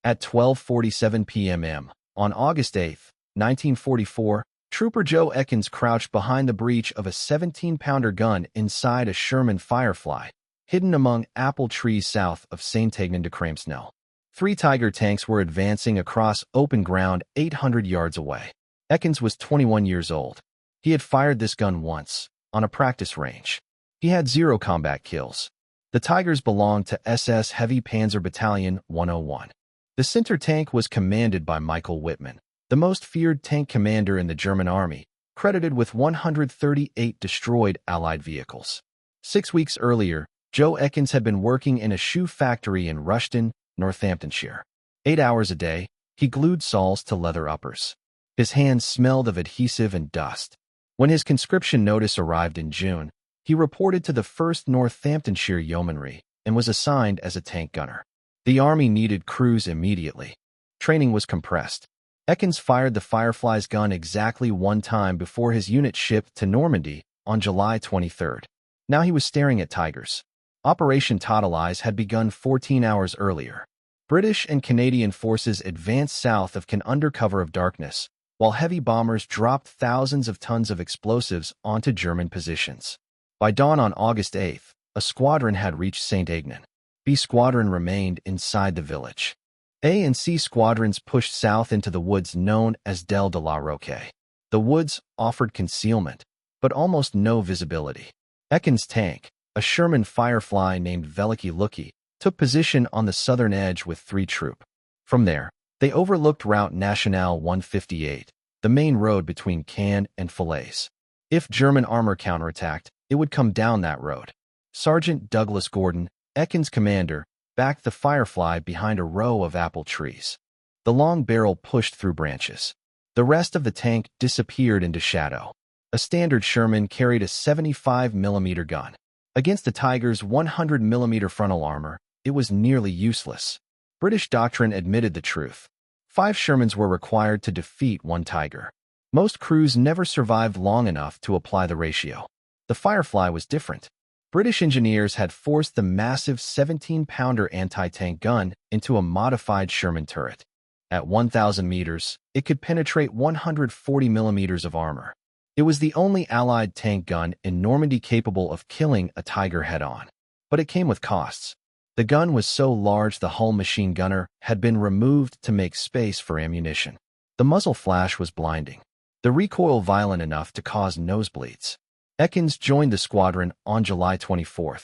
At 12:47 p.m. on August 8, 1944, Trooper Joe Ekins crouched behind the breech of a 17-pounder gun inside a Sherman Firefly, hidden among apple trees south of Saint-Aignan-de-Crampsnel. 3 Tiger tanks were advancing across open ground 800 yards away. Ekins was 21 years old. He had fired this gun once, on a practice range. He had 0 combat kills. The Tigers belonged to SS Heavy Panzer Battalion 101. The center tank was commanded by Michael Whitman, the most feared tank commander in the German army, credited with 138 destroyed Allied vehicles. 6 weeks earlier, Joe Ekins had been working in a shoe factory in Rushden, Northamptonshire. 8 hours a day, he glued soles to leather uppers. His hands smelled of adhesive and dust. When his conscription notice arrived in June, he reported to the 1st Northamptonshire Yeomanry and was assigned as a tank gunner. The army needed crews immediately. Training was compressed. Ekins fired the Firefly's gun exactly 1 time before his unit shipped to Normandy on July 23. Now he was staring at Tigers. Operation Total Eyes had begun 14 hours earlier. British and Canadian forces advanced south of Caen under cover of darkness, while heavy bombers dropped thousands of tons of explosives onto German positions. By dawn on August 8, a squadron had reached Saint-Aignan. B Squadron remained inside the village. A and C squadrons pushed south into the woods known as Del de la Roque. The woods offered concealment, but almost no visibility. Ekins' tank, a Sherman Firefly named Veliky Luki, took position on the southern edge with 3 troops. From there, they overlooked Route Nationale 158, the main road between Caen and Falaise. If German armor counterattacked, it would come down that road. Sergeant Douglas Gordon, Ekins' commander, backed the Firefly behind a row of apple trees. The long barrel pushed through branches. The rest of the tank disappeared into shadow. A standard Sherman carried a 75mm gun. Against the Tiger's 100mm frontal armor, it was nearly useless. British doctrine admitted the truth. 5 Shermans were required to defeat 1 Tiger. Most crews never survived long enough to apply the ratio. The Firefly was different. British engineers had forced the massive 17-pounder anti-tank gun into a modified Sherman turret. At 1,000 meters, it could penetrate 140 millimeters of armor. It was the only Allied tank gun in Normandy capable of killing a Tiger head-on. But it came with costs. The gun was so large the hull machine gunner had been removed to make space for ammunition. The muzzle flash was blinding. The recoil violent enough to cause nosebleeds. Ekins joined the squadron on July 24.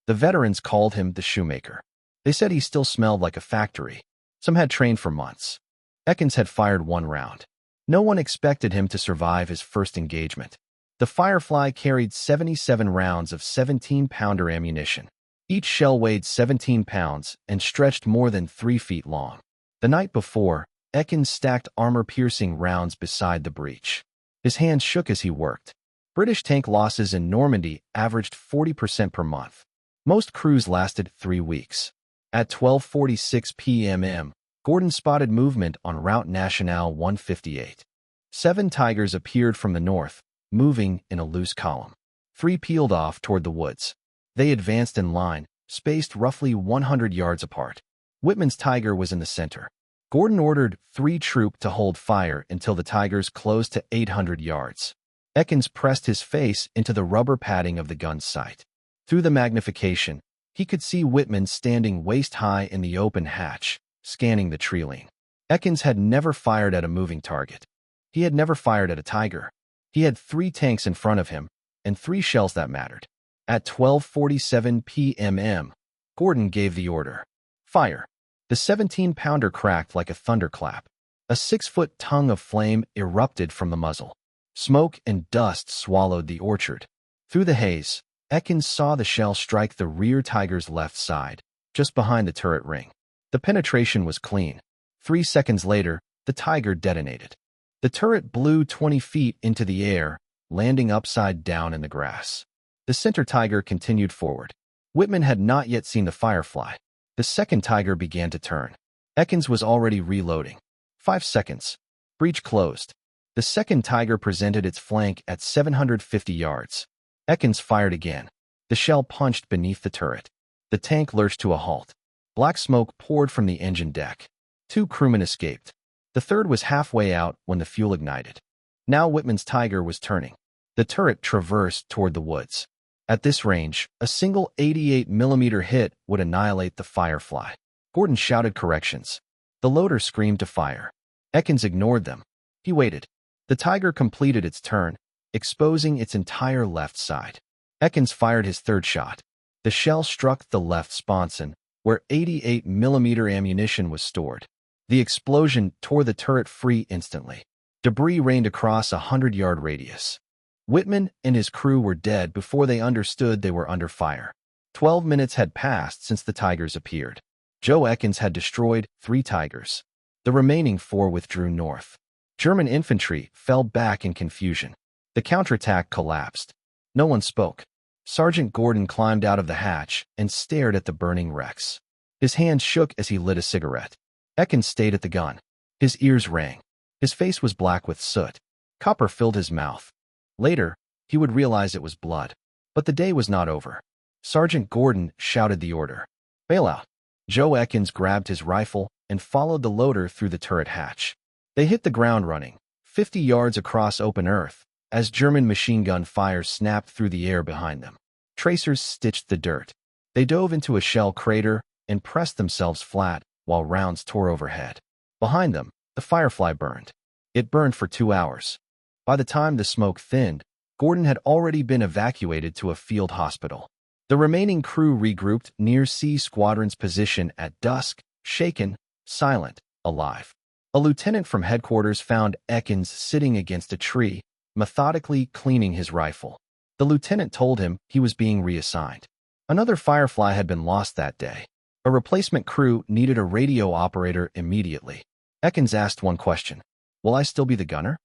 The veterans called him the shoemaker. They said he still smelled like a factory. Some had trained for months. Ekins had fired 1 round. No one expected him to survive his first engagement. The Firefly carried 77 rounds of 17-pounder ammunition. Each shell weighed 17 pounds and stretched more than 3 feet long. The night before, Ekins stacked armor-piercing rounds beside the breech. His hands shook as he worked. British tank losses in Normandy averaged 40% per month. Most crews lasted 3 weeks. At 12:46 p.m., Gordon spotted movement on Route Nationale 158. 7 Tigers appeared from the north, moving in a loose column. 3 peeled off toward the woods. They advanced in line, spaced roughly 100 yards apart. Whitman's Tiger was in the center. Gordon ordered 3 troops to hold fire until the Tigers closed to 800 yards. Ekins pressed his face into the rubber padding of the gun's sight. Through the magnification, he could see Whitman standing waist-high in the open hatch, scanning the tree line. Ekins had never fired at a moving target. He had never fired at a Tiger. He had 3 tanks in front of him, and 3 shells that mattered. At 12:47 p.m., Gordon gave the order. Fire. The 17-pounder cracked like a thunderclap. A 6-foot tongue of flame erupted from the muzzle. Smoke and dust swallowed the orchard. Through the haze, Ekins saw the shell strike the rear Tiger's left side, just behind the turret ring. The penetration was clean. 3 seconds later, the Tiger detonated. The turret blew 20 feet into the air, landing upside down in the grass. The center Tiger continued forward. Whitman had not yet seen the Firefly. The second Tiger began to turn. Ekins was already reloading. 5 seconds. Breach closed. The second Tiger presented its flank at 750 yards. Ekins fired again. The shell punched beneath the turret. The tank lurched to a halt. Black smoke poured from the engine deck. 2 crewmen escaped. The third was halfway out when the fuel ignited. Now Whitman's Tiger was turning. The turret traversed toward the woods. At this range, a single 88mm hit would annihilate the Firefly. Gordon shouted corrections. The loader screamed to fire. Ekins ignored them. He waited. The Tiger completed its turn, exposing its entire left side. Ekins fired his third shot. The shell struck the left sponson, where 88mm ammunition was stored. The explosion tore the turret free instantly. Debris rained across a 100-yard radius. Whitman and his crew were dead before they understood they were under fire. 12 minutes had passed since the Tigers appeared. Joe Ekins had destroyed 3 Tigers. The remaining 4 withdrew north. German infantry fell back in confusion. The counterattack collapsed. No one spoke. Sergeant Gordon climbed out of the hatch and stared at the burning wrecks. His hands shook as he lit a cigarette. Ekins stayed at the gun. His ears rang. His face was black with soot. Copper filled his mouth. Later, he would realize it was blood. But the day was not over. Sergeant Gordon shouted the order. "Bail out." Joe Ekins grabbed his rifle and followed the loader through the turret hatch. They hit the ground running, 50 yards across open earth, as German machine gun fire snapped through the air behind them. Tracers stitched the dirt. They dove into a shell crater and pressed themselves flat while rounds tore overhead. Behind them, the Firefly burned. It burned for 2 hours. By the time the smoke thinned, Gordon had already been evacuated to a field hospital. The remaining crew regrouped near C Squadron's position at dusk, shaken, silent, alive. A lieutenant from headquarters found Ekins sitting against a tree, methodically cleaning his rifle. The lieutenant told him he was being reassigned. Another Firefly had been lost that day. A replacement crew needed a radio operator immediately. Ekins asked one question. "Will I still be the gunner?"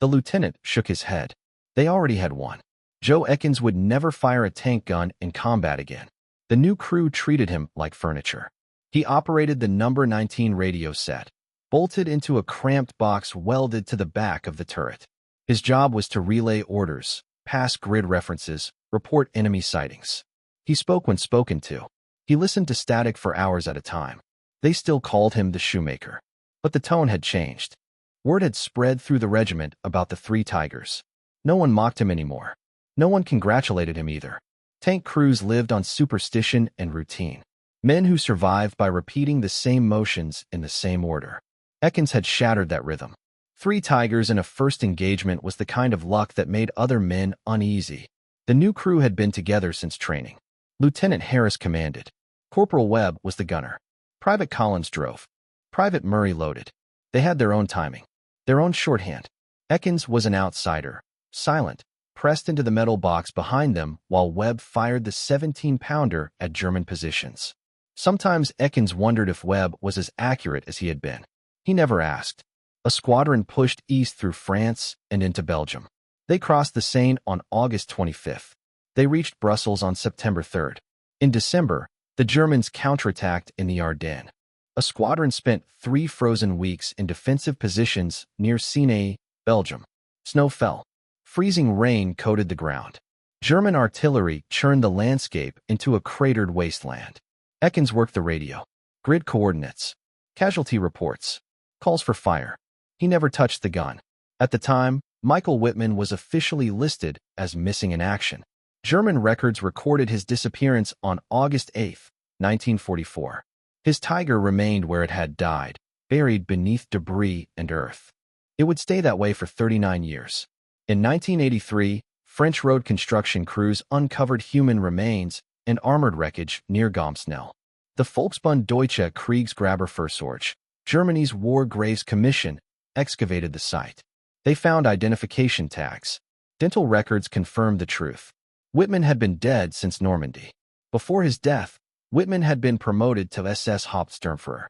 The lieutenant shook his head. They already had one. Joe Ekins would never fire a tank gun in combat again. The new crew treated him like furniture. He operated the number 19 radio set, bolted into a cramped box welded to the back of the turret. His job was to relay orders, pass grid references, report enemy sightings. He spoke when spoken to. He listened to static for hours at a time. They still called him the shoemaker. But the tone had changed. Word had spread through the regiment about the 3 Tigers. No one mocked him anymore. No one congratulated him either. Tank crews lived on superstition and routine. Men who survived by repeating the same motions in the same order. Ekins had shattered that rhythm. 3 Tigers in a first engagement was the kind of luck that made other men uneasy. The new crew had been together since training. Lieutenant Harris commanded. Corporal Webb was the gunner. Private Collins drove. Private Murray loaded. They had their own timing, their own shorthand. Ekins was an outsider, silent, pressed into the metal box behind them while Webb fired the 17-pounder at German positions. Sometimes Ekins wondered if Webb was as accurate as he had been. He never asked. A squadron pushed east through France and into Belgium. They crossed the Seine on August 25th. They reached Brussels on September 3rd. In December, the Germans counterattacked in the Ardennes. A squadron spent 3 frozen weeks in defensive positions near Ciney, Belgium. Snow fell. Freezing rain coated the ground. German artillery churned the landscape into a cratered wasteland. Ekins worked the radio. Grid coordinates. Casualty reports. Calls for fire. He never touched the gun. At the time, Michael Whitman was officially listed as missing in action. German records recorded his disappearance on August 8, 1944. His Tiger remained where it had died, buried beneath debris and earth. It would stay that way for 39 years. In 1983, French road construction crews uncovered human remains and armored wreckage near Gomsnell. The Volksbund Deutsche Kriegsgraberversorgung, Germany's War Graves Commission, excavated the site. They found identification tags. Dental records confirmed the truth. Whitman had been dead since Normandy. Before his death, Whitman had been promoted to SS Hauptsturmführer.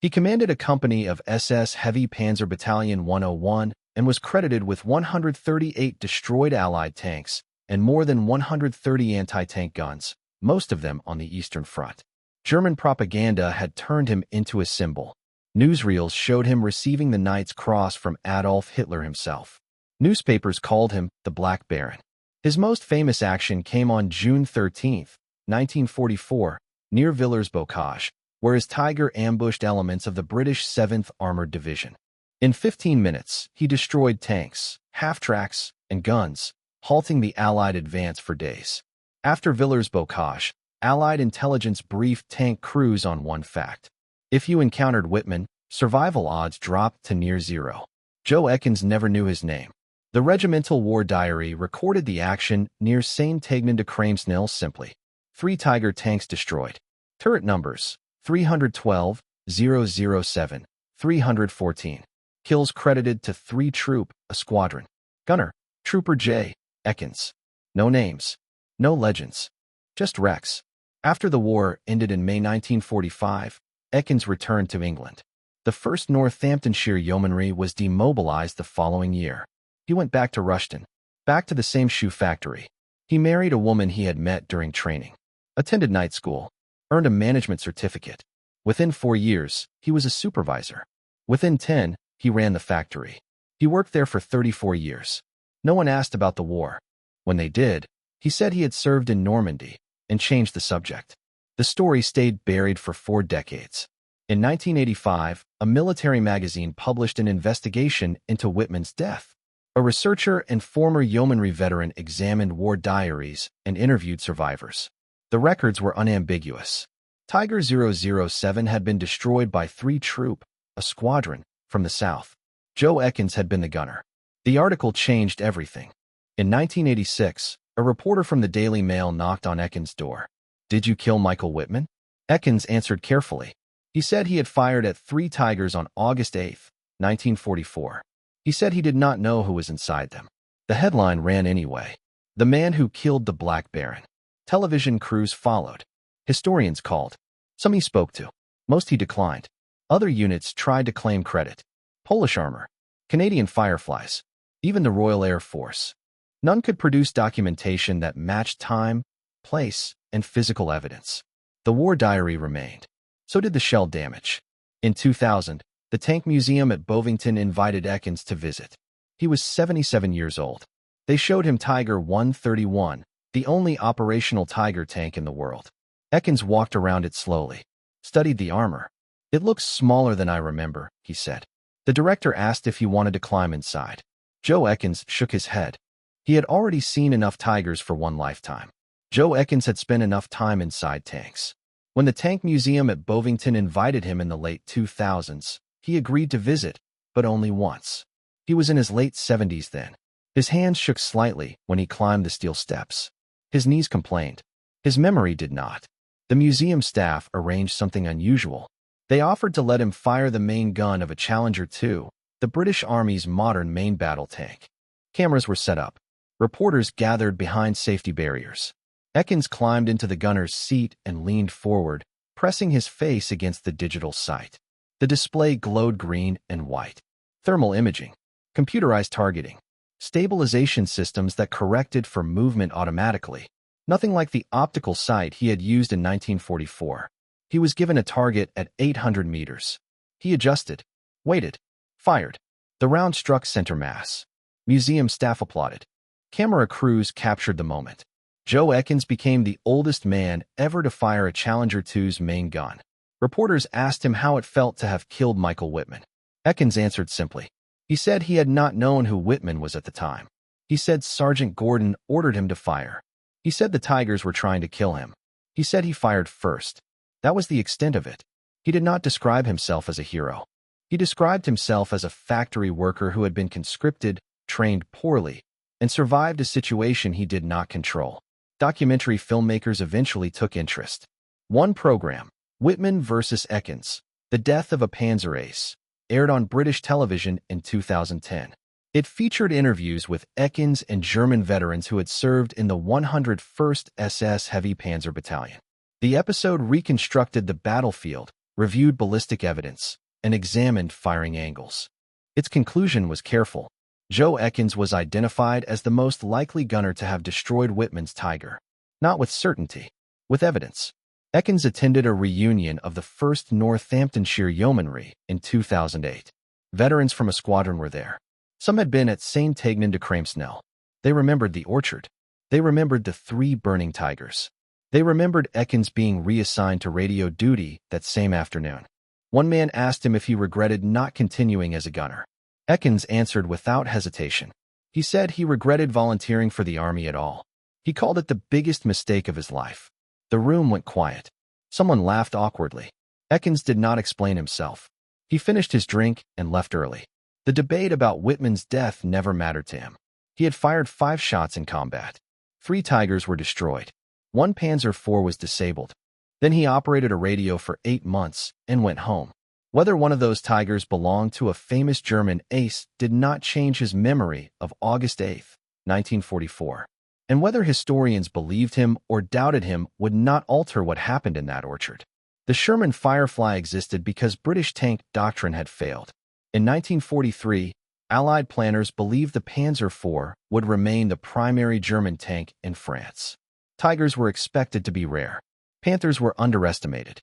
He commanded a company of SS Heavy Panzer Battalion 101 and was credited with 138 destroyed Allied tanks and more than 130 anti-tank guns, most of them on the Eastern Front. German propaganda had turned him into a symbol. Newsreels showed him receiving the Knight's Cross from Adolf Hitler himself. Newspapers called him the Black Baron. His most famous action came on June 13, 1944, near Villers-Bocage. where his Tiger ambushed elements of the British 7th Armored Division. In 15 minutes, he destroyed tanks, half-tracks, and guns, halting the Allied advance for days. After Villers-Bocage, Allied intelligence briefed tank crews on one fact. If you encountered Whitman, survival odds dropped to near zero. Joe Ekins never knew his name. The regimental war diary recorded the action near Saint-Tegnin-de-Crames-Nil simply. 3 Tiger tanks destroyed. Turret numbers, 312, 007, 314. Kills credited to 3 Troop, a squadron. Gunner, Trooper J. Ekins. No names. No legends. Just wrecks. After the war ended in May 1945, Ekins returned to England. The 1st Northamptonshire Yeomanry was demobilized the following year. He went back to Rushton, back to the same shoe factory. He married a woman he had met during training, attended night school, earned a management certificate. Within 4 years, he was a supervisor. Within 10, he ran the factory. He worked there for 34 years. No one asked about the war. When they did, he said he had served in Normandy and changed the subject. The story stayed buried for 4 decades. In 1985, a military magazine published an investigation into Whitman's death. A researcher and former yeomanry veteran examined war diaries and interviewed survivors. The records were unambiguous. Tiger 007 had been destroyed by 3 Troop, a squadron, from the south. Joe Ekins had been the gunner. The article changed everything. In 1986, a reporter from the Daily Mail knocked on Ekins' door. "Did you kill Michael Whitman?" Ekins answered carefully. He said he had fired at 3 Tigers on August 8, 1944. He said he did not know who was inside them. The headline ran anyway. "The man who killed the Black Baron." Television crews followed. Historians called. Some he spoke to. Most he declined. Other units tried to claim credit. Polish armor, Canadian Fireflies, even the Royal Air Force. None could produce documentation that matched time, place, and physical evidence. The war diary remained. So did the shell damage. In 2000, the Tank Museum at Bovington invited Ekins to visit. He was 77 years old. They showed him Tiger 131, the only operational Tiger tank in the world. Ekins walked around it slowly, studied the armor. "It looks smaller than I remember," he said. The director asked if he wanted to climb inside. Joe Ekins shook his head. He had already seen enough Tigers for one lifetime. Joe Ekins had spent enough time inside tanks. When the Tank Museum at Bovington invited him in the late 2000s, he agreed to visit, but only once. He was in his late 70s then. His hands shook slightly when he climbed the steel steps. His knees complained. His memory did not. The museum staff arranged something unusual. They offered to let him fire the main gun of a Challenger 2, the British Army's modern main battle tank. Cameras were set up. Reporters gathered behind safety barriers. Ekins climbed into the gunner's seat and leaned forward, pressing his face against the digital sight. The display glowed green and white. Thermal imaging, computerized targeting, stabilization systems that corrected for movement automatically. Nothing like the optical sight he had used in 1944. He was given a target at 800 meters. He adjusted, waited, fired. The round struck center mass. Museum staff applauded. Camera crews captured the moment. Joe Ekins became the oldest man ever to fire a Challenger 2's main gun. Reporters asked him how it felt to have killed Michael Whitman. Ekins answered simply. He said he had not known who Whitman was at the time. He said Sergeant Gordon ordered him to fire. He said the Tigers were trying to kill him. He said he fired first. That was the extent of it. He did not describe himself as a hero. He described himself as a factory worker who had been conscripted, trained poorly, and survived a situation he did not control. Documentary filmmakers eventually took interest. One program, Whitman vs. Ekins, The Death of a Panzer Ace, aired on British television in 2010. It featured interviews with Ekins and German veterans who had served in the 101st SS Heavy Panzer Battalion. The episode reconstructed the battlefield, reviewed ballistic evidence, and examined firing angles. Its conclusion was careful. Joe Ekins was identified as the most likely gunner to have destroyed Whitman's Tiger. Not with certainty, with evidence. Ekins attended a reunion of the 1st Northamptonshire Yeomanry in 2008. Veterans from a squadron were there. Some had been at Saint-Tegnin-de-Crames-Nil. They remembered the orchard. They remembered the 3 burning Tigers. They remembered Ekins being reassigned to radio duty that same afternoon. One man asked him if he regretted not continuing as a gunner. Ekins answered without hesitation. He said he regretted volunteering for the Army at all. He called it the biggest mistake of his life. The room went quiet. Someone laughed awkwardly. Ekins did not explain himself. He finished his drink and left early. The debate about Whitman's death never mattered to him. He had fired 5 shots in combat. 3 Tigers were destroyed. 1 Panzer IV was disabled. Then he operated a radio for 8 months and went home. Whether one of those Tigers belonged to a famous German ace did not change his memory of August 8, 1944. And whether historians believed him or doubted him would not alter what happened in that orchard. The Sherman Firefly existed because British tank doctrine had failed. In 1943, Allied planners believed the Panzer IV would remain the primary German tank in France. Tigers were expected to be rare. Panthers were underestimated.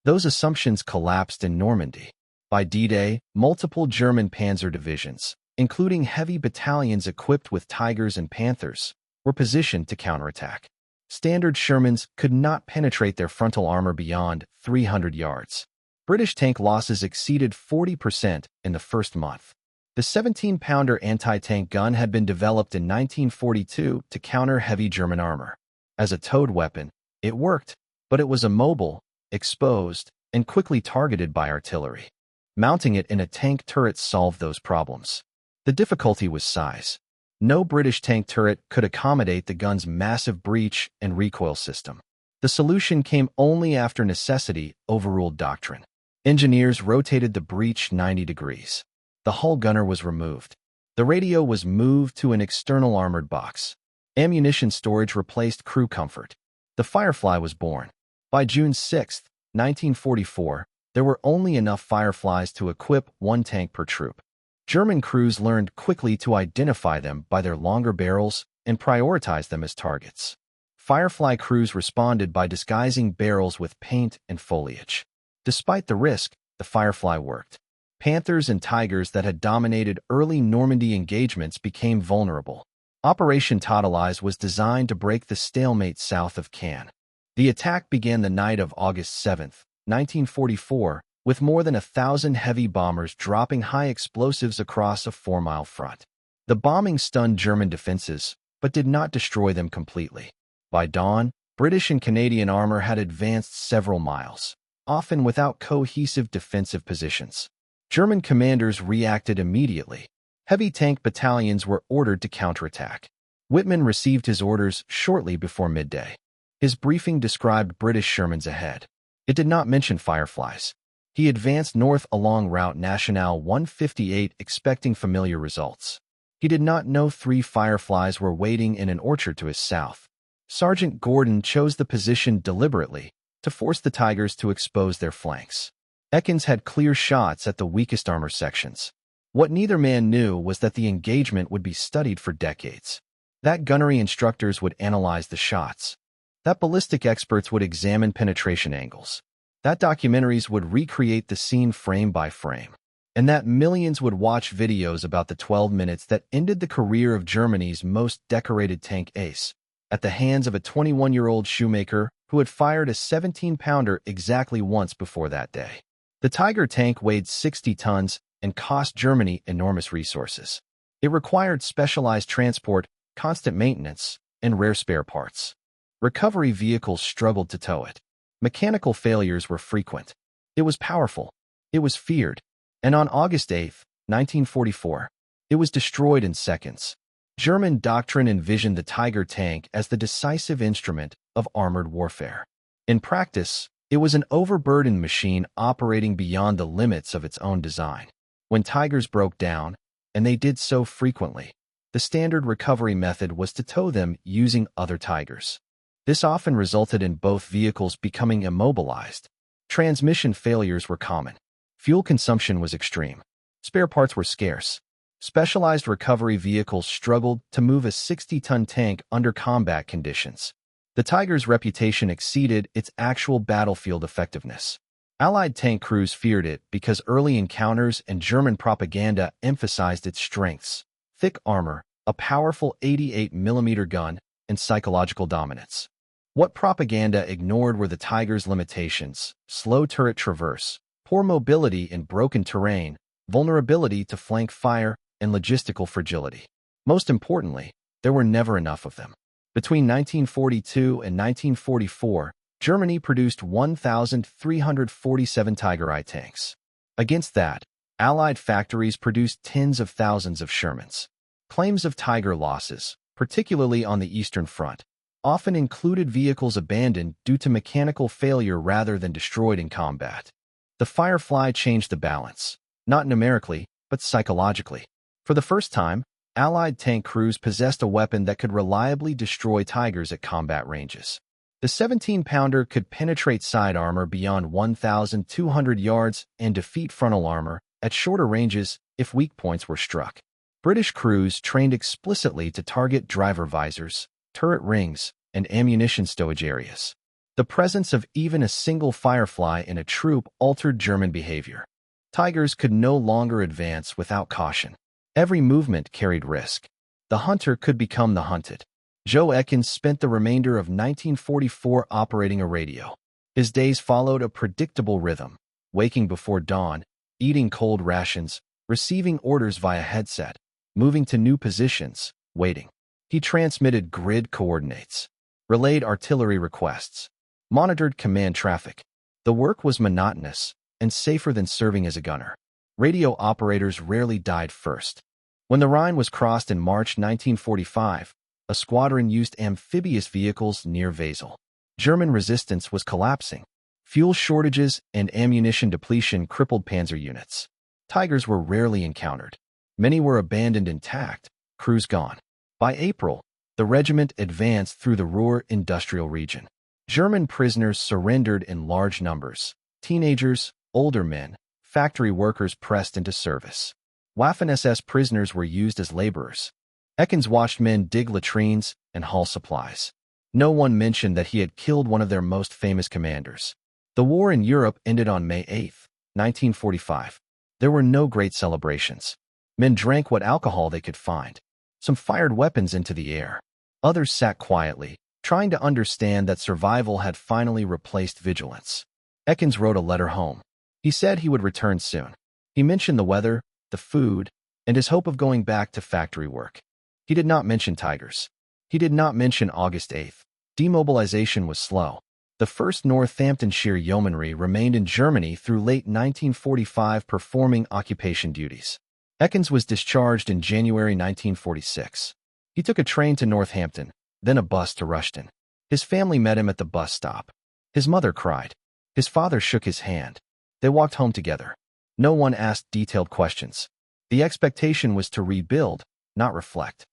Those assumptions collapsed in Normandy. By D-Day, multiple German panzer divisions, including heavy battalions equipped with Tigers and Panthers, were positioned to counterattack. Standard Shermans could not penetrate their frontal armor beyond 300 yards. British tank losses exceeded 40% in the first month. The 17-pounder anti-tank gun had been developed in 1942 to counter heavy German armor. As a towed weapon, it worked, but it was immobile, exposed, and quickly targeted by artillery. Mounting it in a tank turret solved those problems. The difficulty was size. No British tank turret could accommodate the gun's massive breech and recoil system. The solution came only after necessity overruled doctrine. Engineers rotated the breech 90 degrees. The hull gunner was removed. The radio was moved to an external armored box. Ammunition storage replaced crew comfort. The Firefly was born. By June 6, 1944, there were only enough Fireflies to equip 1 tank per troop. German crews learned quickly to identify them by their longer barrels and prioritize them as targets. Firefly crews responded by disguising barrels with paint and foliage. Despite the risk, the Firefly worked. Panthers and Tigers that had dominated early Normandy engagements became vulnerable. Operation Totalize was designed to break the stalemate south of Caen. The attack began the night of August 7, 1944, with more than 1,000 heavy bombers dropping high explosives across a 4-mile front. The bombing stunned German defenses, but did not destroy them completely. By dawn, British and Canadian armor had advanced several miles, often without cohesive defensive positions. German commanders reacted immediately. Heavy tank battalions were ordered to counterattack. Whitman received his orders shortly before midday. His briefing described British Shermans ahead. It did not mention Fireflies. He advanced north along Route Nationale 158 expecting familiar results. He did not know 3 Fireflies were waiting in an orchard to his south. Sergeant Gordon chose the position deliberately to force the Tigers to expose their flanks. Ekins had clear shots at the weakest armor sections. What neither man knew was that the engagement would be studied for decades. That gunnery instructors would analyze the shots. That ballistic experts would examine penetration angles. That documentaries would recreate the scene frame by frame. And that millions would watch videos about the 12 minutes that ended the career of Germany's most decorated tank ace, at the hands of a 21-year-old shoemaker who had fired a 17-pounder exactly once before that day. The Tiger tank weighed 60 tons and cost Germany enormous resources. It required specialized transport, constant maintenance, and rare spare parts. Recovery vehicles struggled to tow it. Mechanical failures were frequent. It was powerful. It was feared. And on August 8, 1944, it was destroyed in seconds. German doctrine envisioned the Tiger tank as the decisive instrument of armored warfare. In practice, it was an overburdened machine operating beyond the limits of its own design. When Tigers broke down, and they did so frequently, the standard recovery method was to tow them using other Tigers. This often resulted in both vehicles becoming immobilized. Transmission failures were common. Fuel consumption was extreme. Spare parts were scarce. Specialized recovery vehicles struggled to move a 60-ton tank under combat conditions. The Tiger's reputation exceeded its actual battlefield effectiveness. Allied tank crews feared it because early encounters and German propaganda emphasized its strengths: thick armor, a powerful 88mm gun, and psychological dominance. What propaganda ignored were the Tiger's limitations: slow turret traverse, poor mobility in broken terrain, vulnerability to flank fire, and logistical fragility. Most importantly, there were never enough of them. Between 1942 and 1944, Germany produced 1,347 Tiger I tanks. Against that, Allied factories produced tens of thousands of Shermans. Claims of Tiger losses, particularly on the Eastern Front, often included vehicles abandoned due to mechanical failure rather than destroyed in combat. The Firefly changed the balance, not numerically, but psychologically. For the first time, Allied tank crews possessed a weapon that could reliably destroy Tigers at combat ranges. The 17-pounder could penetrate side armor beyond 1,200 yards and defeat frontal armor at shorter ranges if weak points were struck. British crews trained explicitly to target driver visors, turret rings, and ammunition stowage areas. The presence of even a single Firefly in a troop altered German behavior. Tigers could no longer advance without caution. Every movement carried risk. The hunter could become the hunted. Joe Ekins spent the remainder of 1944 operating a radio. His days followed a predictable rhythm: waking before dawn, eating cold rations, receiving orders via headset, moving to new positions, waiting. He transmitted grid coordinates, relayed artillery requests, monitored command traffic. The work was monotonous and safer than serving as a gunner. Radio operators rarely died first. When the Rhine was crossed in March 1945, a squadron used amphibious vehicles near Wesel. German resistance was collapsing. Fuel shortages and ammunition depletion crippled panzer units. Tigers were rarely encountered. Many were abandoned intact, crews gone. By April, the regiment advanced through the Ruhr industrial region. German prisoners surrendered in large numbers. Teenagers, older men, factory workers pressed into service. Waffen-SS prisoners were used as laborers. Ekins watched men dig latrines and haul supplies. No one mentioned that he had killed one of their most famous commanders. The war in Europe ended on May 8, 1945. There were no great celebrations. Men drank what alcohol they could find. Some fired weapons into the air. Others sat quietly, trying to understand that survival had finally replaced vigilance. Ekins wrote a letter home. He said he would return soon. He mentioned the weather, the food, and his hope of going back to factory work. He did not mention Tigers. He did not mention August 8th. Demobilization was slow. The 1st Northamptonshire Yeomanry remained in Germany through late 1945 performing occupation duties. Ekins was discharged in January 1946. He took a train to Northampton, then a bus to Rushden. His family met him at the bus stop. His mother cried. His father shook his hand. They walked home together. No one asked detailed questions. The expectation was to rebuild, not reflect.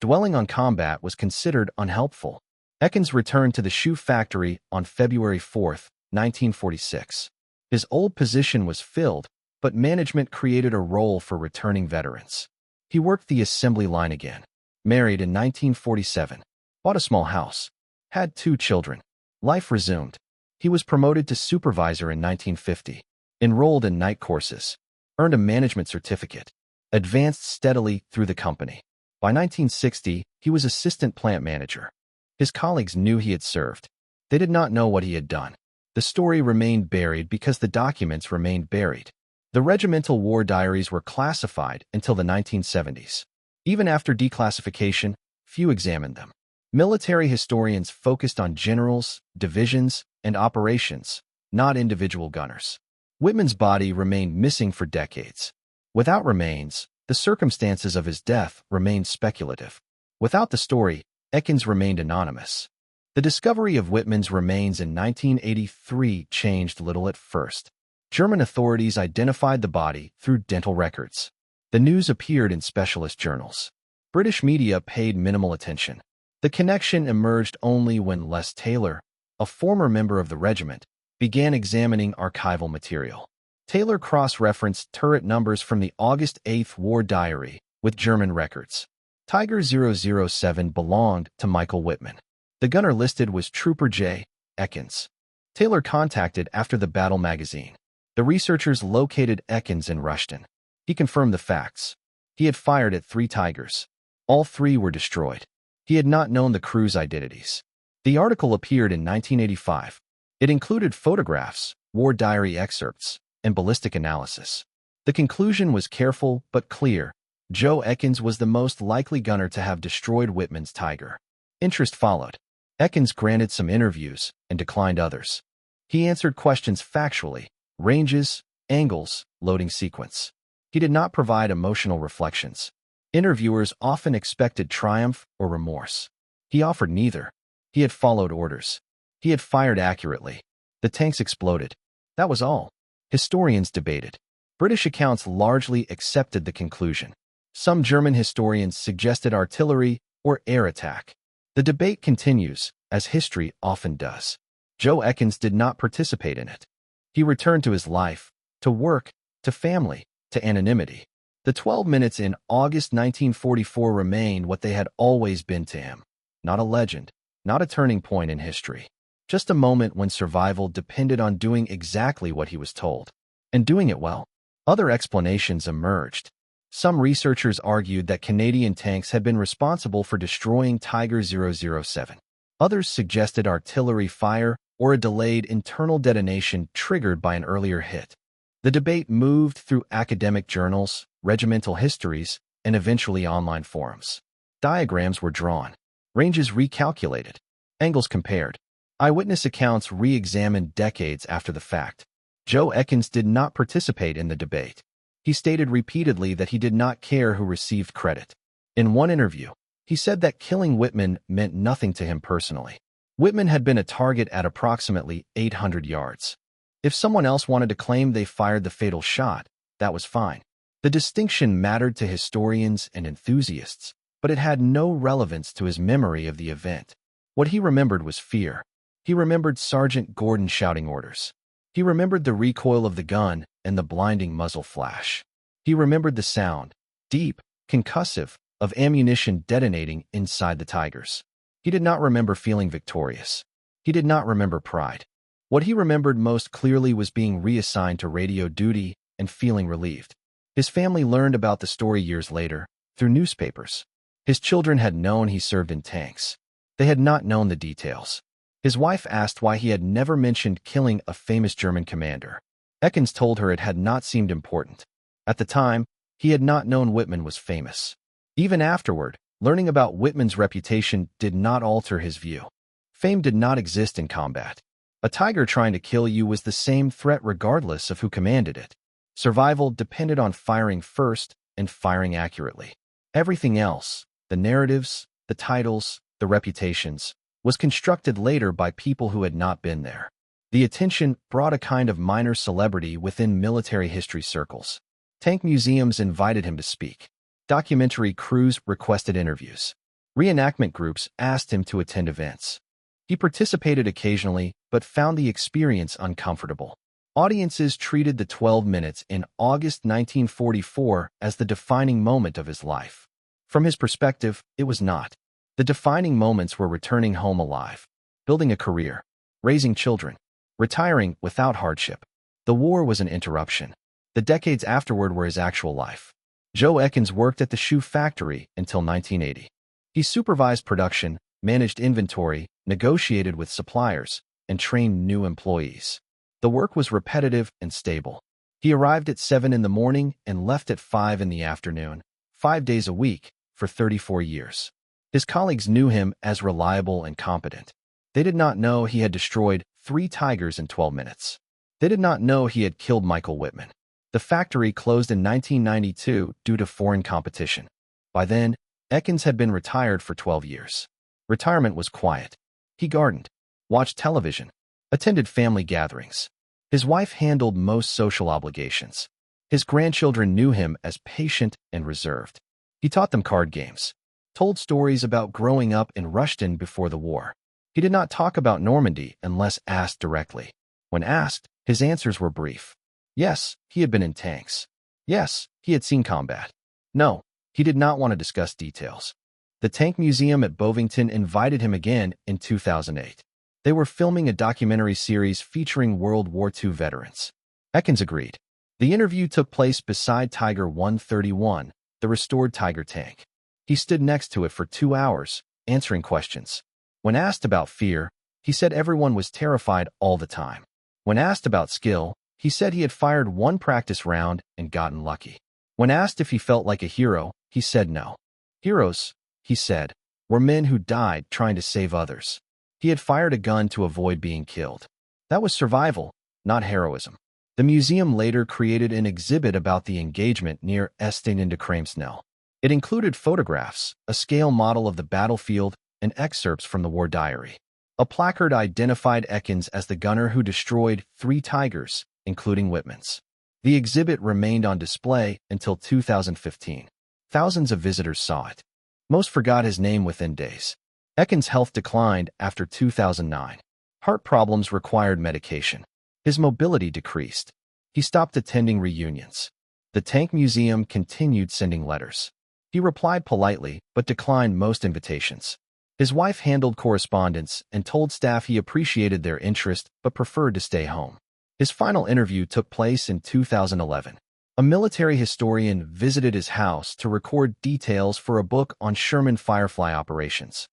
Dwelling on combat was considered unhelpful. Ekins returned to the shoe factory on February 4, 1946. His old position was filled, but management created a role for returning veterans. He worked the assembly line again. Married in 1947. Bought a small house. Had 2 children. Life resumed. He was promoted to supervisor in 1950. Enrolled in night courses. Earned a management certificate. Advanced steadily through the company. By 1960, he was assistant plant manager. His colleagues knew he had served. They did not know what he had done. The story remained buried because the documents remained buried. The regimental war diaries were classified until the 1970s. Even after declassification, few examined them. Military historians focused on generals, divisions, and operations, not individual gunners. Whitman's body remained missing for decades. Without remains, the circumstances of his death remained speculative. Without the story, Ekins remained anonymous. The discovery of Whitman's remains in 1983 changed little at first. German authorities identified the body through dental records. The news appeared in specialist journals. British media paid minimal attention. The connection emerged only when Les Taylor, a former member of the regiment, began examining archival material. Taylor cross-referenced turret numbers from the August 8th war diary with German records. Tiger 007 belonged to Michael Whitman. The gunner listed was Trooper J. Ekins. Taylor contacted After the Battle magazine. The researchers located Ekins in Rushden. He confirmed the facts. He had fired at 3 Tigers. All 3 were destroyed. He had not known the crew's identities. The article appeared in 1985. It included photographs, war diary excerpts, and ballistic analysis. The conclusion was careful but clear. Joe Ekins was the most likely gunner to have destroyed Whitman's Tiger. Interest followed. Ekins granted some interviews and declined others. He answered questions factually, ranges, angles, loading sequence. He did not provide emotional reflections. Interviewers often expected triumph or remorse. He offered neither. He had followed orders. He had fired accurately. The tanks exploded. That was all. Historians debated. British accounts largely accepted the conclusion. Some German historians suggested artillery or air attack. The debate continues, as history often does. Joe Ekins did not participate in it. He returned to his life, to work, to family, to anonymity. The 12 minutes in August 1944 remained what they had always been to him. Not a legend, not a turning point in history. Just a moment when survival depended on doing exactly what he was told, and doing it well. Other explanations emerged. Some researchers argued that Canadian tanks had been responsible for destroying Tiger 007. Others suggested artillery fire or a delayed internal detonation triggered by an earlier hit. The debate moved through academic journals, regimental histories, and eventually online forums. Diagrams were drawn, ranges recalculated, angles compared. Eyewitness accounts re-examined decades after the fact. Joe Ekins did not participate in the debate. He stated repeatedly that he did not care who received credit. In one interview, he said that killing Whitman meant nothing to him personally. Whitman had been a target at approximately 800 yards. If someone else wanted to claim they fired the fatal shot, that was fine. The distinction mattered to historians and enthusiasts, but it had no relevance to his memory of the event. What he remembered was fear. He remembered Sergeant Gordon shouting orders. He remembered the recoil of the gun and the blinding muzzle flash. He remembered the sound, deep, concussive, of ammunition detonating inside the Tigers. He did not remember feeling victorious. He did not remember pride. What he remembered most clearly was being reassigned to radio duty and feeling relieved. His family learned about the story years later, through newspapers. His children had known he served in tanks. They had not known the details. His wife asked why he had never mentioned killing a famous German commander. Ekins told her it had not seemed important. At the time, he had not known Whitman was famous. Even afterward, learning about Whitman's reputation did not alter his view. Fame did not exist in combat. A tiger trying to kill you was the same threat regardless of who commanded it. Survival depended on firing first and firing accurately. Everything else, the narratives, the titles, the reputations, was constructed later by people who had not been there. The attention brought a kind of minor celebrity within military history circles. Tank museums invited him to speak. Documentary crews requested interviews. Reenactment groups asked him to attend events. He participated occasionally, but found the experience uncomfortable. Audiences treated the 12 minutes in August 1944 as the defining moment of his life. From his perspective, it was not. The defining moments were returning home alive, building a career, raising children, retiring without hardship. The war was an interruption. The decades afterward were his actual life. Joe Ekins worked at the shoe factory until 1980. He supervised production, managed inventory, negotiated with suppliers, and trained new employees. The work was repetitive and stable. He arrived at 7 in the morning and left at 5 in the afternoon, 5 days a week, for 34 years. His colleagues knew him as reliable and competent. They did not know he had destroyed 3 Tigers in 12 minutes. They did not know he had killed Michael Whitman. The factory closed in 1992 due to foreign competition. By then, Ekins had been retired for 12 years. Retirement was quiet. He gardened, watched television, attended family gatherings. His wife handled most social obligations. His grandchildren knew him as patient and reserved. He taught them card games, told stories about growing up in Rushden before the war. He did not talk about Normandy unless asked directly. When asked, his answers were brief. Yes, he had been in tanks. Yes, he had seen combat. No, he did not want to discuss details. The Tank Museum at Bovington invited him again in 2008. They were filming a documentary series featuring World War II veterans. Ekins agreed. The interview took place beside Tiger 131, the restored Tiger tank. He stood next to it for 2 hours, answering questions. When asked about fear, he said everyone was terrified all the time. When asked about skill, he said he had fired one practice round and gotten lucky. When asked if he felt like a hero, he said no. Heroes, he said, were men who died trying to save others. He had fired a gun to avoid being killed. That was survival, not heroism. The museum later created an exhibit about the engagement near Estingen de Kramsnell. It included photographs, a scale model of the battlefield, and excerpts from the war diary. A placard identified Ekins as the gunner who destroyed 3 Tigers, including Whitman's. The exhibit remained on display until 2015. Thousands of visitors saw it. Most forgot his name within days. Ekins' health declined after 2009. Heart problems required medication. His mobility decreased. He stopped attending reunions. The Tank Museum continued sending letters. He replied politely, but declined most invitations. His wife handled correspondence and told staff he appreciated their interest but preferred to stay home. His final interview took place in 2011. A military historian visited his house to record details for a book on Sherman Firefly operations.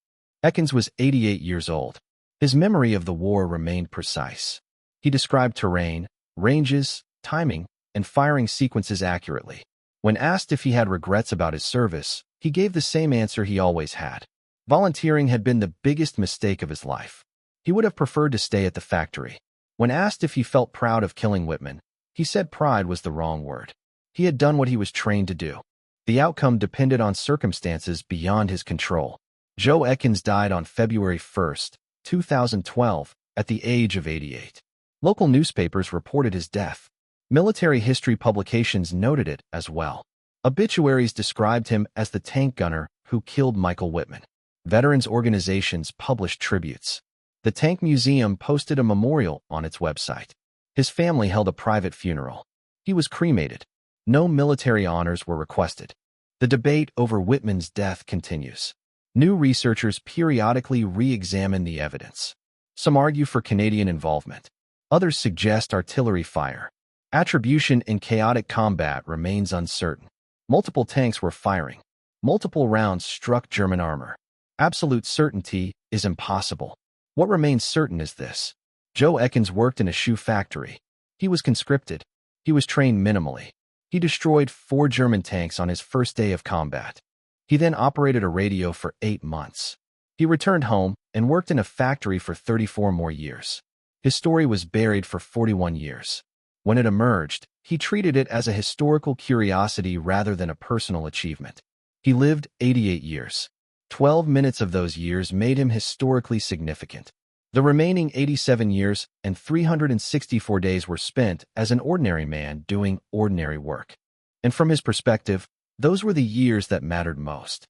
Ekins was 88 years old. His memory of the war remained precise. He described terrain, ranges, timing, and firing sequences accurately. When asked if he had regrets about his service, he gave the same answer he always had. Volunteering had been the biggest mistake of his life. He would have preferred to stay at the factory. When asked if he felt proud of killing Whitman, he said pride was the wrong word. He had done what he was trained to do. The outcome depended on circumstances beyond his control. Joe Ekins died on February 1, 2012, at the age of 88. Local newspapers reported his death. Military history publications noted it as well. Obituaries described him as the tank gunner who killed Michael Whitman. Veterans organizations published tributes. The Tank Museum posted a memorial on its website. His family held a private funeral. He was cremated. No military honors were requested. The debate over Whitman's death continues. New researchers periodically re-examine the evidence. Some argue for Canadian involvement. Others suggest artillery fire. Attribution in chaotic combat remains uncertain. Multiple tanks were firing. Multiple rounds struck German armor. Absolute certainty is impossible. What remains certain is this. Joe Ekins worked in a shoe factory. He was conscripted. He was trained minimally. He destroyed 4 German tanks on his first day of combat. He then operated a radio for 8 months. He returned home and worked in a factory for 34 more years. His story was buried for 41 years. When it emerged, he treated it as a historical curiosity rather than a personal achievement. He lived 88 years. 12 minutes of those years made him historically significant. The remaining 87 years and 364 days were spent as an ordinary man doing ordinary work. And from his perspective, those were the years that mattered most.